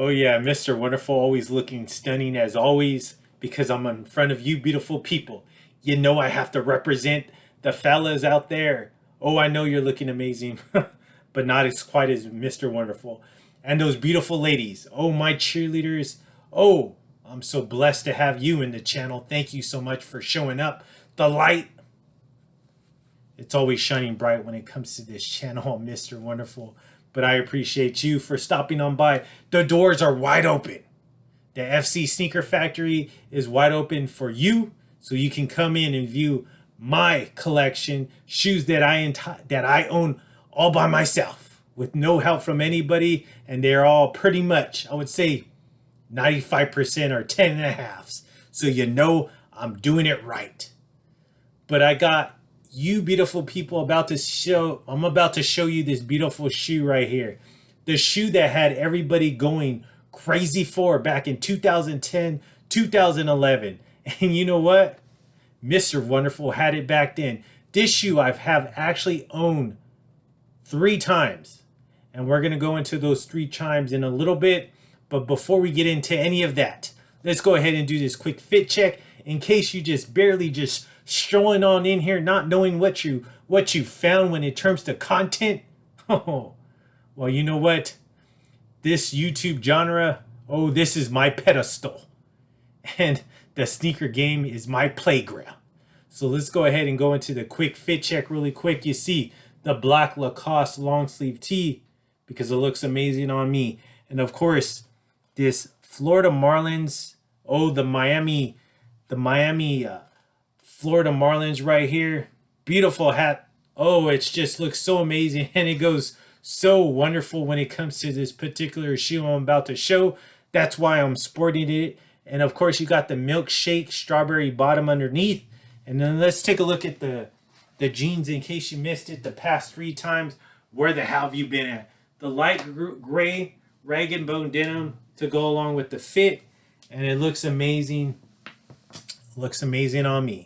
Oh yeah, Mr. Wonderful, always looking stunning as always because I'm in front of you beautiful people. You know I have to represent the fellas out there. Oh, I know you're looking amazing, but not as quite as Mr. Wonderful. And those beautiful ladies. Oh, my cheerleaders. Oh, I'm so blessed to have you in the channel. Thank you so much for showing up. The light, it's always shining bright when it comes to this channel, Mr. Wonderful. But I appreciate you for stopping on by. The doors are wide open. The FC Sneaker Factory is wide open for you, so you can come in and view my collection, shoes that I own all by myself with no help from anybody, and they're all pretty much, I would say, 95% or 10 and a halves. So you know I'm doing it right. But I got you beautiful people I'm about to show you this beautiful shoe right here. The shoe that had everybody going crazy for back in 2010, 2011. And you know what? Mr. Wonderful had it back then. This shoe I have actually owned 3 times. And we're going to go into those 3 times in a little bit. But before we get into any of that, let's go ahead and do this quick fit check in case you just barely just strolling on in here, not knowing what you found when it comes to content. Oh, well, you know what? This YouTube genre, oh, this is my pedestal. And the sneaker game is my playground. So let's go ahead and go into the quick fit check really quick. You see the black Lacoste long sleeve tee because it looks amazing on me. And of course, this Florida Marlins, oh, the Miami Florida Marlins right here. Beautiful hat. Oh, it just looks so amazing. And it goes so wonderful when it comes to this particular shoe I'm about to show. That's why I'm sporting it. And of course, you got the milkshake strawberry bottom underneath. And then let's take a look at the jeans in case you missed it the past 3 times. Where the hell have you been at? The light gray rag and bone denim to go along with the fit. And it looks amazing. Looks amazing on me.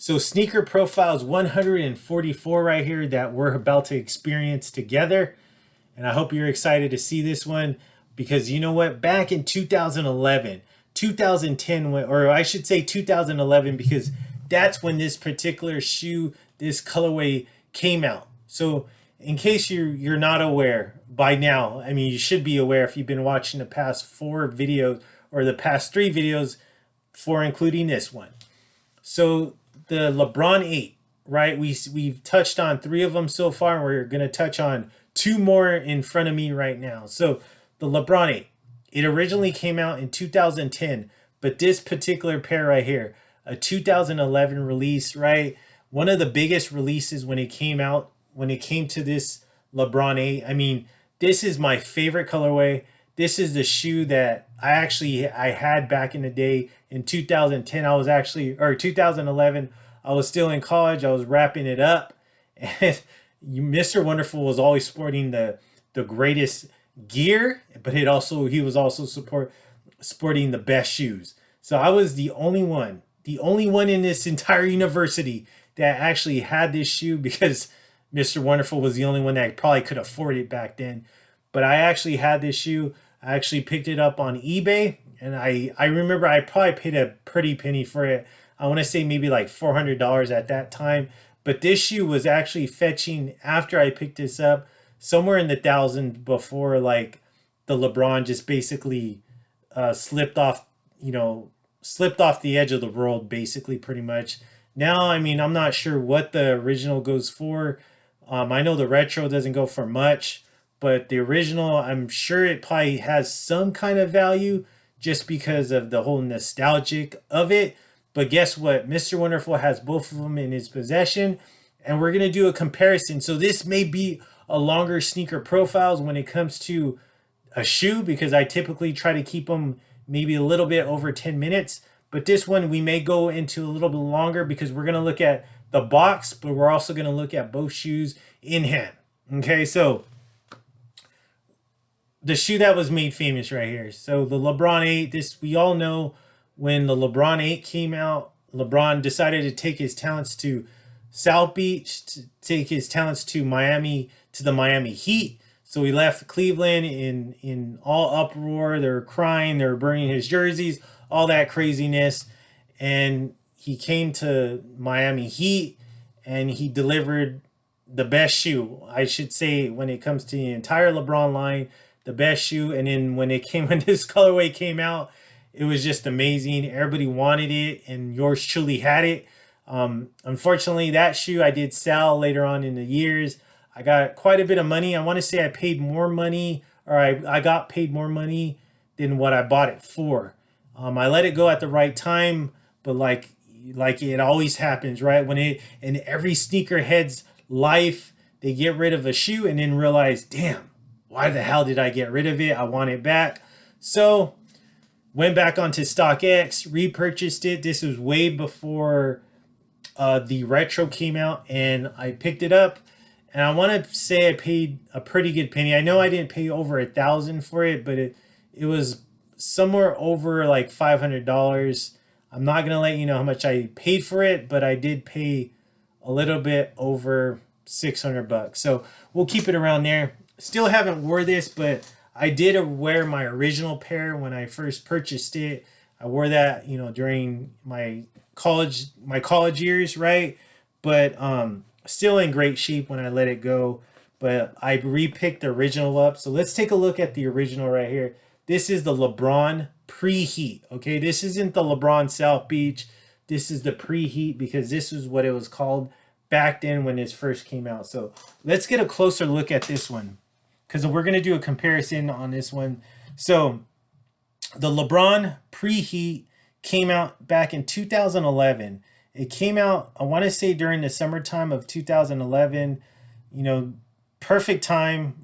So sneaker profiles 144 right here that we're about to experience together. And I hope you're excited to see this one because you know what? Back in 2011, 2010, or I should say 2011, because that's when this particular shoe, this colorway came out. So in case you're not aware by now, I mean, you should be aware if you've been watching the past 4 videos or the past 3 videos, 4 including this one. So the Lebron 8, right? We've touched on 3 of them so far, and we're going to touch on 2 more in front of me right now. So the Lebron 8, it originally came out in 2010, but this particular pair right here, a 2011 release, right? One of the biggest releases when it came out, when it came to this Lebron 8. I mean, this is my favorite colorway. This is the shoe that I had back in the day in 2010. I was actually, or 2011, I was still in college. I was wrapping it up. And Mr. Wonderful was always sporting the greatest gear, but he was also sporting the best shoes. So I was the only one in this entire university that actually had this shoe because Mr. Wonderful was the only one that probably could afford it back then. But I actually had this shoe. I actually picked it up on eBay, and I remember I probably paid a pretty penny for it. I want to say maybe like $400 at that time. But this shoe was actually fetching, after I picked this up, somewhere in the thousands before like the Lebron just basically slipped off the edge of the world, basically, pretty much. Now, I mean, I'm not sure what the original goes for. I know the retro doesn't go for much. But the original, I'm sure it probably has some kind of value just because of the whole nostalgic of it. But guess what? Mr. Wonderful has both of them in his possession. And we're going to do a comparison. So this may be a longer sneaker profiles when it comes to a shoe because I typically try to keep them maybe a little bit over 10 minutes. But this one we may go into a little bit longer because we're going to look at the box, but we're also going to look at both shoes in hand. Okay, so the shoe that was made famous right here. So the Lebron 8, this we all know when the Lebron 8 came out, LeBron decided to take his talents to South Beach, to take his talents to Miami, to the Miami Heat. So he left Cleveland in all uproar. They were crying, they were burning his jerseys, all that craziness. And he came to Miami Heat and he delivered the best shoe, I should say, when it comes to the entire LeBron line, the best shoe. And then when this colorway came out, it was just amazing. Everybody wanted it, and yours truly had it. Unfortunately, that shoe I did sell later on in the years. I got quite a bit of money. I want to say I paid more money, or I got paid more money than what I bought it for. I let it go at the right time, but like it always happens, right? When it in every sneakerhead's life, they get rid of a shoe and then realize, damn, why the hell did I get rid of it? I want it back. So went back onto StockX, repurchased it. This was way before the retro came out, and I picked it up. And I want to say I paid a pretty good penny. I know I didn't pay over $1,000 for it, but it was somewhere over like $500. I'm not gonna let you know how much I paid for it, but I did pay a little bit over $600. So we'll keep it around there. Still haven't wore this, but I did wear my original pair when I first purchased it. I wore that, during my college years, right? But still in great shape when I let it go. But I repicked the original up. So let's take a look at the original right here. This is the LeBron Pre-heat. Okay, this isn't the LeBron South Beach. This is the Pre-heat, because this is what it was called back then when it first came out. So let's get a closer look at this one, because we're going to do a comparison on this one. So the LeBron Pre-heat came out back in 2011. It came out, I want to say, during the summertime of 2011. Perfect time,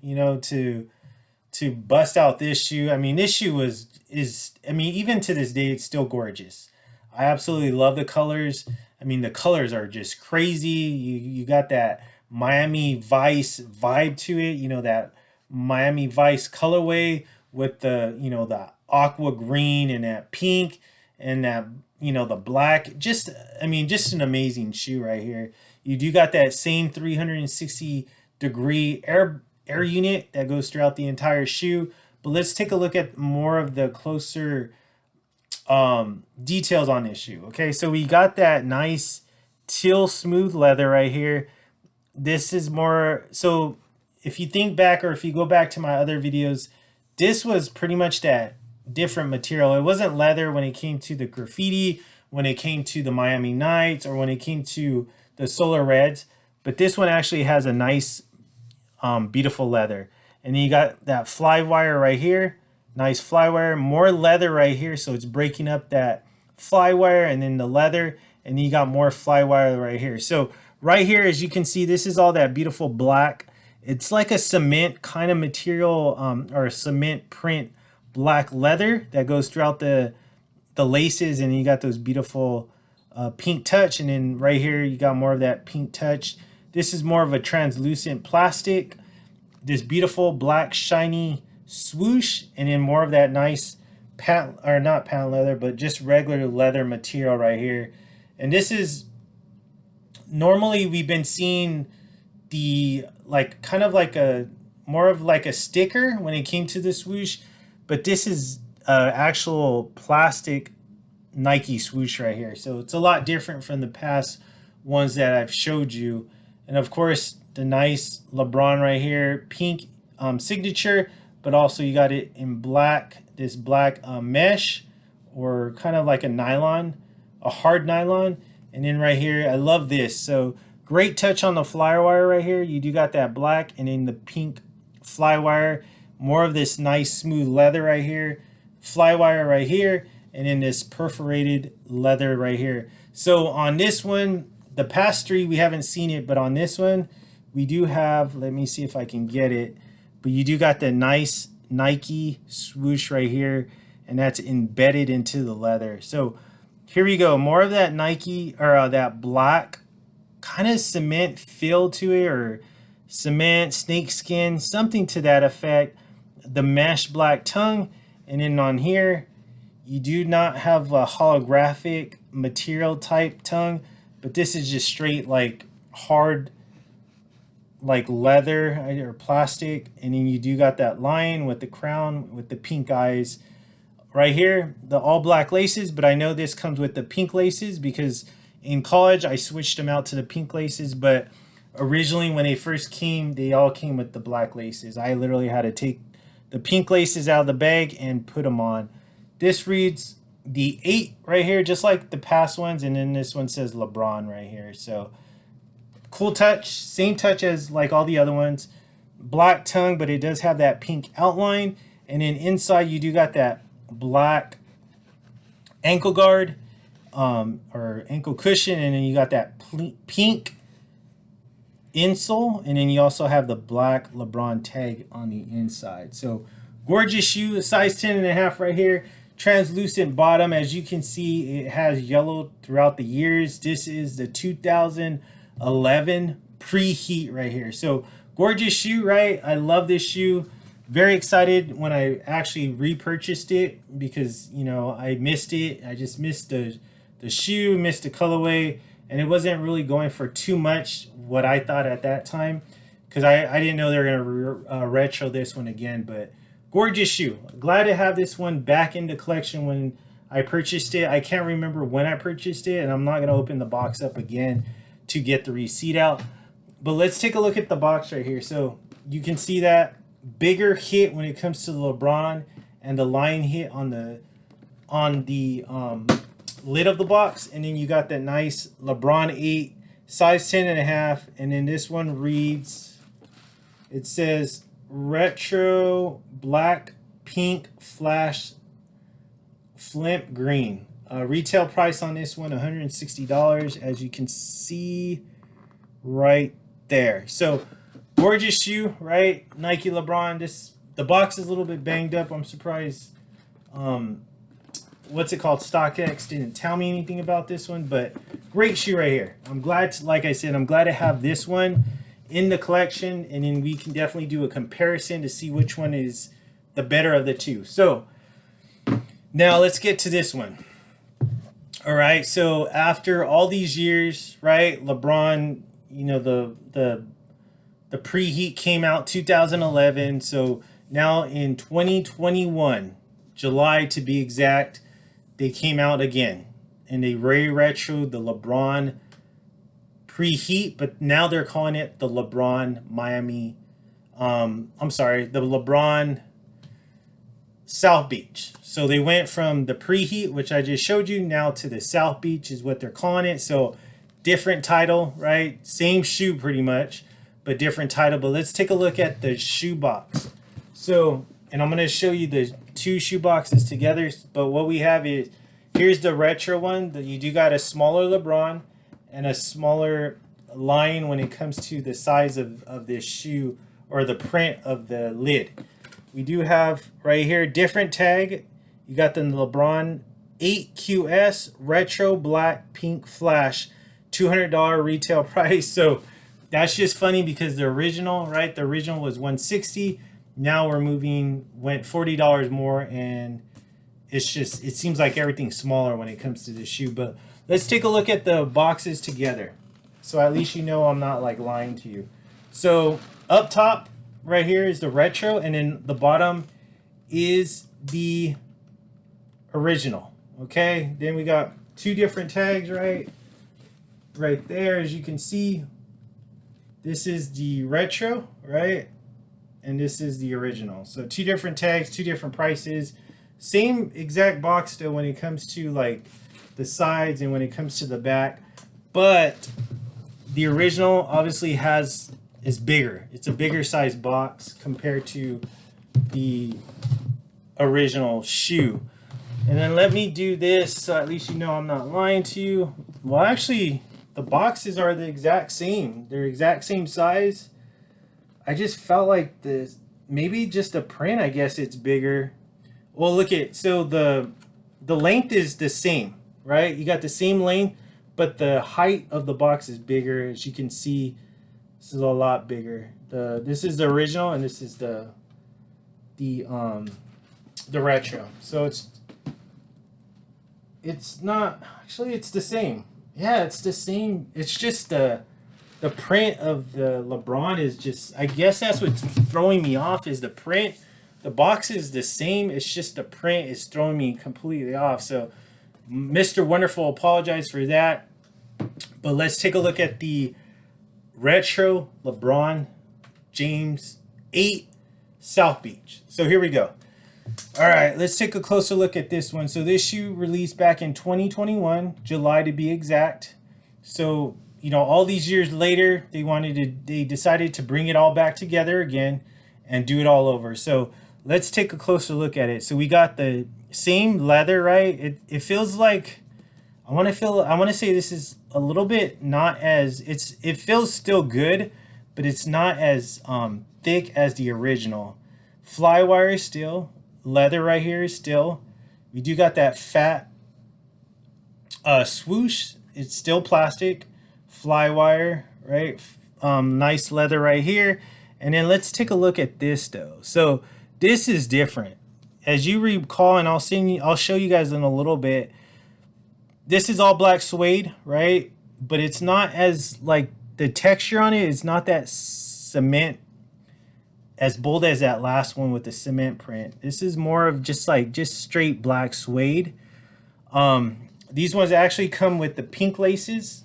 to bust out this shoe. I mean, this shoe even to this day, it's still gorgeous. I absolutely love the colors. I mean, the colors are just crazy. You got that Miami Vice vibe to it, that Miami Vice colorway with the aqua green and that pink and that, the black. Just an amazing shoe right here. You do got that same 360-degree air unit that goes throughout the entire shoe. But let's take a look at more of the closer details on this shoe. Okay, so we got that nice teal smooth leather right here. This is more, so if you think back, or if you go back to my other videos, this was pretty much that different material. It wasn't leather when it came to the graffiti, when it came to the Miami Nights, or when it came to the Solar Reds, but this one actually has a nice beautiful leather. And then you got that fly wire right here, nice fly wire, more leather right here, so it's breaking up that fly wire and then the leather, and then you got more fly wire right here. So right here, as you can see, this is all that beautiful black. It's like a cement kind of material, or a cement print black leather that goes throughout the laces, and you got those beautiful pink touch, and then right here you got more of that pink touch. This is more of a translucent plastic, this beautiful black shiny swoosh, and then more of that nice not patent leather, but just regular leather material right here. And this is, normally we've been seeing the kind of like a more of like a sticker when it came to the swoosh, but this is actual plastic Nike swoosh right here. So it's a lot different from the past ones that I've showed you. And of course, the nice LeBron right here, pink signature, but also you got it in black, this black mesh, or kind of like a nylon, a hard nylon. And then right here, I love this. So great touch on the fly wire right here. You do got that black and then the pink fly wire, more of this nice smooth leather right here, fly wire right here, and then this perforated leather right here. So on this one, the past three, we haven't seen it, but on this one, we do have, let me see if I can get it, but you do got the nice Nike swoosh right here, and that's embedded into the leather. So here we go, more of that Nike, or that black kind of cement feel to it, or cement, snake skin, something to that effect. The mesh black tongue, and then on here, you do not have a holographic material type tongue, but this is just straight like hard like leather or plastic, and then you do got that lion with the crown with the pink eyes right here, the all black laces. But I know this comes with the pink laces because in college I switched them out to the pink laces, but originally when they first came, they all came with the black laces. I literally had to take the pink laces out of the bag and put them on. This reads the 8 right here, just like the past ones, and then this one says LeBron right here. So cool touch, same touch as like all the other ones. Black tongue, but it does have that pink outline. And then inside you do got that black ankle guard or ankle cushion, and then you got that pink insole, and then you also have the black LeBron tag on the inside. So gorgeous shoe, size 10.5 right here. Translucent bottom. As you can see, it has yellow throughout the years. This is the 2011 Pre-heat right here. So gorgeous shoe, right? I love this shoe. Very excited when I actually repurchased it because, you know, I missed it. I just missed the shoe, missed the colorway, and it wasn't really going for too much what I thought at that time because I didn't know they were going to retro this one again. But gorgeous shoe. Glad to have this one back in the collection when I purchased it. I can't remember when I purchased it, and I'm not going to open the box up again to get the receipt out. But let's take a look at the box right here. So you can see that bigger hit when it comes to the LeBron and the line hit on the lid of the box, and then you got that nice LeBron 8, size 10.5, and then this one reads, it says retro black pink flash flimp green. Retail price on this one $160, as you can see right there. So gorgeous shoe, right? Nike Lebron. The box is a little bit banged up. I'm surprised what's it called, StockX didn't tell me anything about this one, but great shoe right here. I'm glad, like I said, I'm glad to have this one in the collection, and then we can definitely do a comparison to see which one is the better of the two. So now let's get to this one. All right, so after all these years, right, LeBron, you know, the Pre-heat came out 2011, so now in 2021, July to be exact, they came out again, and they retroed the LeBron Pre-heat, but now they're calling it the LeBron Miami. I'm sorry, the LeBron South Beach. So they went from the Pre-heat, which I just showed you, now to the South Beach is what they're calling it. So different title, right? Same shoe pretty much, but different title. But let's take a look at the shoe box. So, and I'm going to show you the two shoe boxes together. But what we have is, here's the retro one. You do got a smaller LeBron and a smaller line when it comes to the size of this shoe or the print of the lid. We do have right here different tag. You got the LeBron 8QS retro black pink flash, $200 retail price. So that's just funny because the original, right? The original was $160. Now we're went $40 more, and it's just, it seems like everything's smaller when it comes to this shoe. But let's take a look at the boxes together, so at least you know I'm not like lying to you. So up top right here is the retro, and then the bottom is the original. Okay, then we got two different tags right there. As you can see, this is the retro, right? And this is the original. So two different tags, two different prices. Same exact box though when it comes to like the sides and when it comes to the back. But the original obviously is bigger. It's a bigger size box compared to the original shoe. And then let me do this so at least you know I'm not lying to you. Well, actually, the boxes are the exact same. They're exact same size. I just felt like maybe just a print, I guess it's bigger. Well, look at, so the length is the same, right? You got the same length, but the height of the box is bigger. As you can see, this is a lot bigger. This is the original, and this is the retro. So it's not, actually it's the same. Yeah, it's the same. It's just the the print of the LeBron is just, I guess that's what's throwing me off is the print. The box is the same. It's just the print is throwing me completely off. So Mr. Wonderful, apologize for that. But let's take a look at the retro LeBron James 8 South Beach. So here we go. All right, let's take a closer look at this one. So this shoe released back in 2021, July to be exact. So, you know, all these years later, they decided to bring it all back together again and do it all over. So let's take a closer look at it. So we got the same leather, right? It feels like, I want to say this is a little bit not as, it feels still good, but it's not as thick as the original. Flywire still, leather right here is still. We do got that fat swoosh. It's still plastic. Flywire, right? Nice leather right here. And then let's take a look at this though. So this is different. As you recall, and I'll show you guys in a little bit. This is all black suede, right? But it's not as, like, the texture on it is not that cement, as bold as that last one with the cement print. This is more of just straight black suede. These ones actually come with the pink laces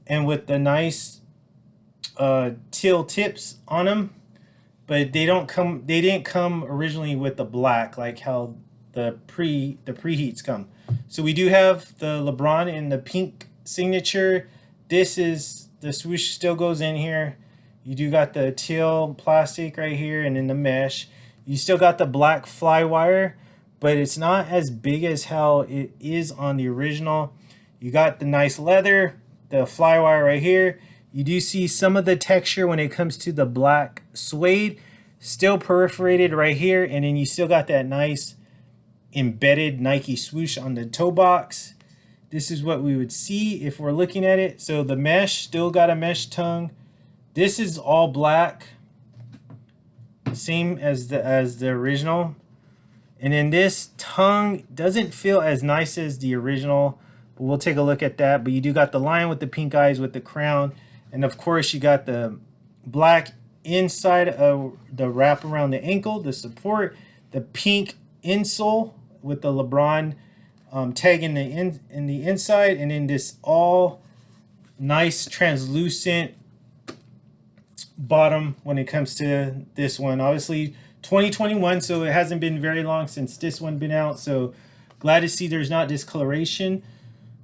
and with the nice teal tips on them, but they didn't come originally with the black like how the pre-heats come. So we do have the LeBron in the pink signature. This is the swoosh still goes in here. You do got the teal plastic right here and then the mesh. You still got the black Flywire, but it's not as big as how it is on the original. You got the nice leather, the Flywire right here. You do see some of the texture when it comes to the black suede, still perforated right here, and then you still got that nice embedded Nike swoosh on the toe box. This is what we would see if we're looking at it. So the mesh still got a mesh tongue. This is all black, same as the original. And then this tongue doesn't feel as nice as the original, but we'll take a look at that. But you do got the lion with the pink eyes with the crown, and of course you got the black inside of the wrap around the ankle, the support, the pink insole with the LeBron tag in the inside, and then this all nice translucent bottom when it comes to this one. Obviously 2021, so it hasn't been very long since this one been out, so glad to see there's not discoloration.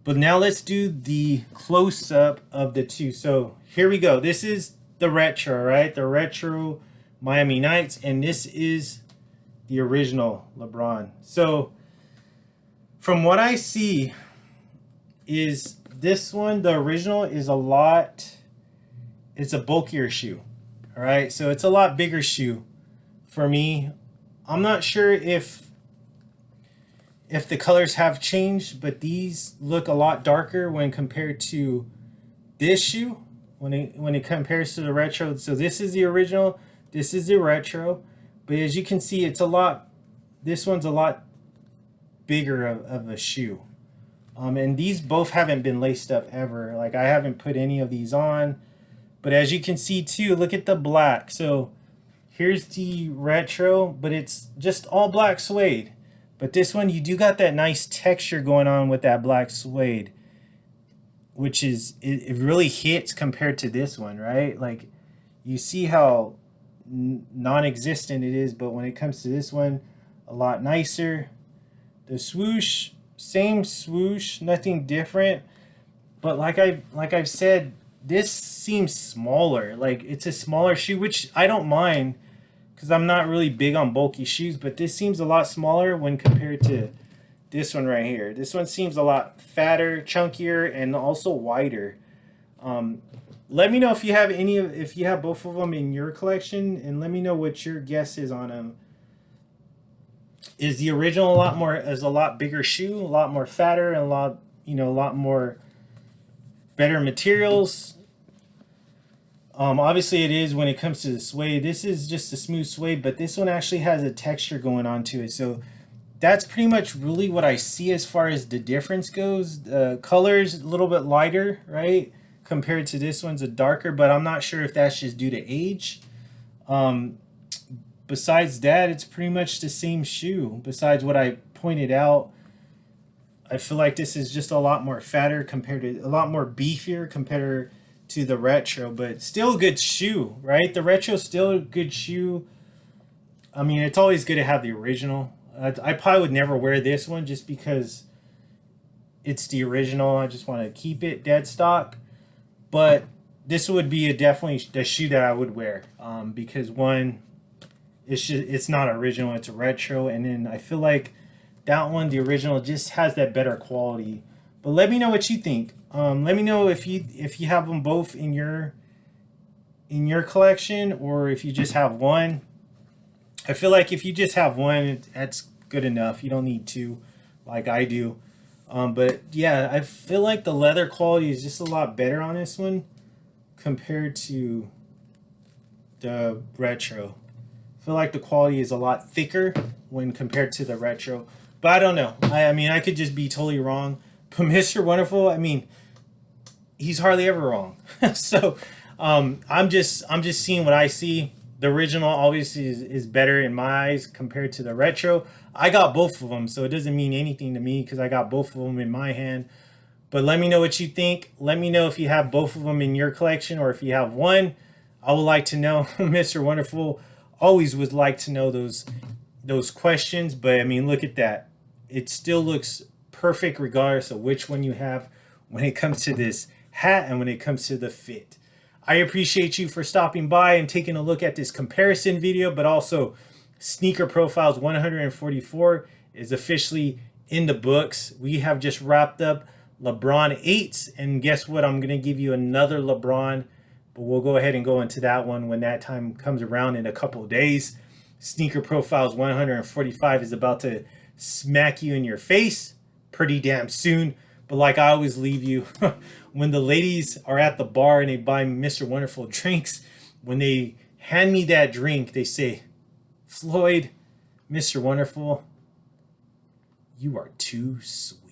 But now let's do the close-up of the two. So here we go. This is the retro, right? The retro Miami Nights, and this is the original LeBron. So from what I see is this one, the original, is it's a bulkier shoe. All right, so it's a lot bigger shoe for me. I'm not sure if the colors have changed, but these look a lot darker when compared to this shoe when it compares to the retro. So this is the original, this is the retro, but as you can see, this one's a lot bigger of a shoe. And these both haven't been laced up ever. Like, I haven't put any of these on. But as you can see too, look at the black. So here's the retro, but it's just all black suede. But this one, you do got that nice texture going on with that black suede, which is, it really hits compared to this one, right? Like, you see how non-existent it is, but when it comes to this one, a lot nicer. The swoosh, same swoosh, nothing different. But like I've said, this seems smaller. Like, it's a smaller shoe, which I don't mind because I'm not really big on bulky shoes, but this seems a lot smaller when compared to this one right here. This one seems a lot fatter, chunkier, and also wider. Let me know if you have if you have both of them in your collection, and let me know what your guess is on them. Is the original a lot bigger shoe, a lot more fatter, and a lot more better materials? Obviously it is when it comes to the suede. This is just a smooth suede, but this one actually has a texture going on to it. So that's pretty much really what I see as far as the difference goes. The color's a little bit lighter, right? compared to this one's a darker, but I'm not sure if that's just due to age. Um, Besides that, it's pretty much the same shoe. Besides what I pointed out, I feel like this is just a lot more fatter compared to a lot more beefier compared to the retro, but still a good shoe, right? The retro still a good shoe. I mean, it's always good to have the original. I probably would never wear this one just because it's the original. I just want to keep it dead stock. But this would be definitely the shoe that I would wear because one, it's not original, it's a retro, and then I feel like that one, the original, just has that better quality. But let me know what you think. Let me know if you have them both in your collection or if you just have one. I feel like if you just have one, that's good enough. You don't need two, like I do. But yeah, I feel like the leather quality is just a lot better on this one compared to the retro. I feel like the quality is a lot thicker when compared to the retro. But I don't know. I mean, I could just be totally wrong. But Mr. Wonderful, I mean, he's hardly ever wrong. So I'm just seeing what I see. The original obviously is better in my eyes compared to the retro. I got both of them, so it doesn't mean anything to me because I got both of them in my hand. But let me know what you think. Let me know if you have both of them in your collection or if you have one. I would like to know. Mr. Wonderful always would like to know those questions. But I mean, look at that. It still looks perfect regardless of which one you have when it comes to this hat and when it comes to the fit. I appreciate you for stopping by and taking a look at this comparison video, but also Sneaker Profiles 144 is officially in the books. We have just wrapped up LeBron 8s, and guess what? I'm going to give you another LeBron, but we'll go ahead and go into that one when that time comes around in a couple of days. Sneaker Profiles 145 is about to smack you in your face pretty damn soon. But like I always leave you, when the ladies are at the bar and they buy Mr. Wonderful drinks, when they hand me that drink, they say, "Floyd, Mr. Wonderful, you are too sweet."